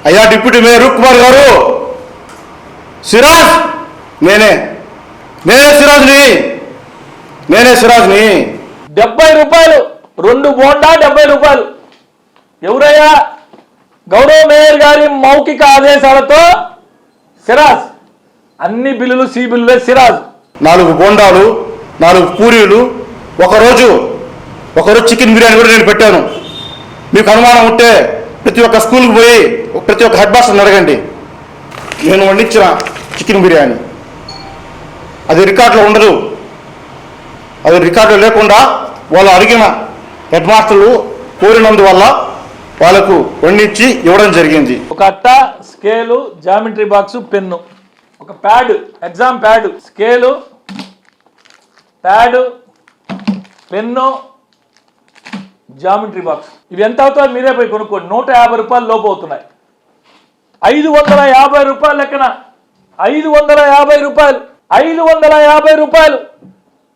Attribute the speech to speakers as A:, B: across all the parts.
A: అయ్యా deputy mayor రూప్ కుమార్ గారు, సిరాజ్ నేనే సిరాజ్ని
B: 70 రూపాయలు 2 బోండా 70 రూపాయలు. ఎవరయ్యా? గౌరవ మేయర్ గారి మౌఖిక ఆదేశాలతో సిరాజ్ అన్ని బిల్లులు సి బిల్లులే. సిరాజ్
A: 4 బోండాలు 4 పూరీలు, ఒకరోజు చికెన్ బిర్యానీ కూడా నేను పెట్టాను. మీకు అనుమానం ఉంటే ప్రతి ఒక్క స్కూల్కి పోయి ప్రతి ఒక్క హెడ్ మాస్టర్ని అడగండి. నేను వండించిన చికెన్ బిర్యానీ అది రికార్డులో ఉండదు. అది రికార్డులో లేకుండా వాళ్ళు అడిగిన హెడ్ మాస్టర్లు కోరినందువల్ల వాళ్ళకు వండించి ఇవ్వడం జరిగింది.
B: ఒక అట్ట, స్కేలు, జామెట్రీ బాక్సు, పెన్ను, ఒక pad, exam pad, scale, pad, pen, geometry box. ఇవి ఎంత అవుతాయో మీరే పోయి కొనుక్కోండి. 150 రూపాయలు లోపు అవుతున్నాయి. 550 రూపాయలు లెక్కన 550 రూపాయలు 550 రూపాయలు.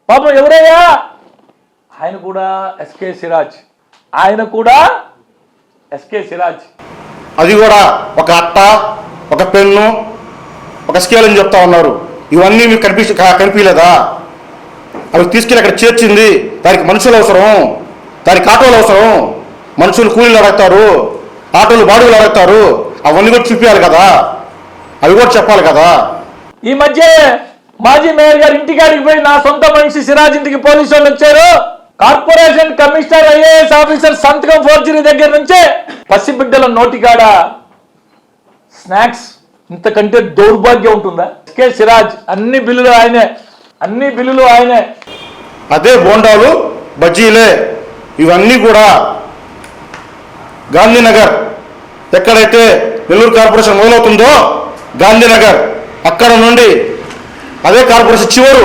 B: పాపం ఎవరయ్యా? ఆయన కూడా ఎస్కే సిరాజ్.
A: అది కూడా ఒక అట్ట, ఒక పెన్ను, ఒక స్కేల్ అని చెప్తా ఉన్నారు. ఇవన్నీ మీకు కనిపించలేదా? అవి తీసుకెళ్ళి అక్కడ చేర్చింది. దానికి మనుషులు అవసరం, దానికి ఆటోలు అవసరం. మనుషులు కూలీలు అడుగుతారు, ఆటోలు బాడుగులు అడుగుతారు. అవన్నీ కూడా చూపించాలి కదా, అవి కూడా చెప్పాలి కదా.
B: ఈ మధ్య మాజీ మేయర్ గారు ఇంటికాడికి పోయి నా సొంత మనిషి సిరాజ్ ఇంటికి పోలీసు వాళ్ళు వచ్చారు. కార్పొరేషన్ కమిషనర్ ఐఏఎస్ ఆఫీసర్ సంతకం ఫోర్జరీ దగ్గర నుంచే పసిబిడ్డల నోటికాడ స్నాక్స్ ఇంతకంటే దౌర్భాగ్యం ఉంటుందా? ఎస్కే సిరాజ్ అన్ని బిల్లులు ఆయనే.
A: అదే బోండాలు, బజ్జీలే, ఇవన్నీ కూడా గాంధీనగర్, ఎక్కడైతే నెల్లూరు కార్పొరేషన్ మొదలవుతుందో గాంధీనగర్, అక్కడ నుండి అదే కార్పొరేషన్ చివరు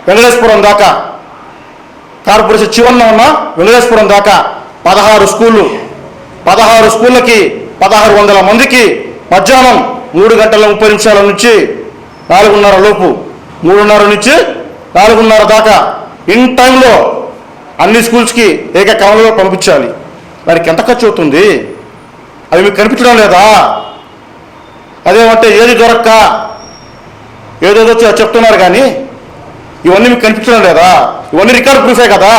A: వెంకటేశ్వరం దాకా, కార్పొరేషన్ చివరన ఉన్న వెంకటేశ్వరం దాకా 16 స్కూళ్ళు, 16 స్కూళ్ళకి 1600 మందికి మధ్యాహ్నం 3:30 నుంచి 4:30 లోపు, 3:30 నుంచి 4:30 దాకా ఇన్ టైంలో అన్ని స్కూల్స్కి ఏకకాలంలో పంపించాలి. దానికి ఎంత ఖర్చు అవుతుంది? అవి మీకు కనిపించడం లేదా? అదేమంటే ఏది దొరక్క ఏదేదో చెప్తున్నారు కానీ ఇవన్నీ మీకు కనిపించడం లేదా? ఇవన్నీ రికార్డ్ ప్రూఫే కదా.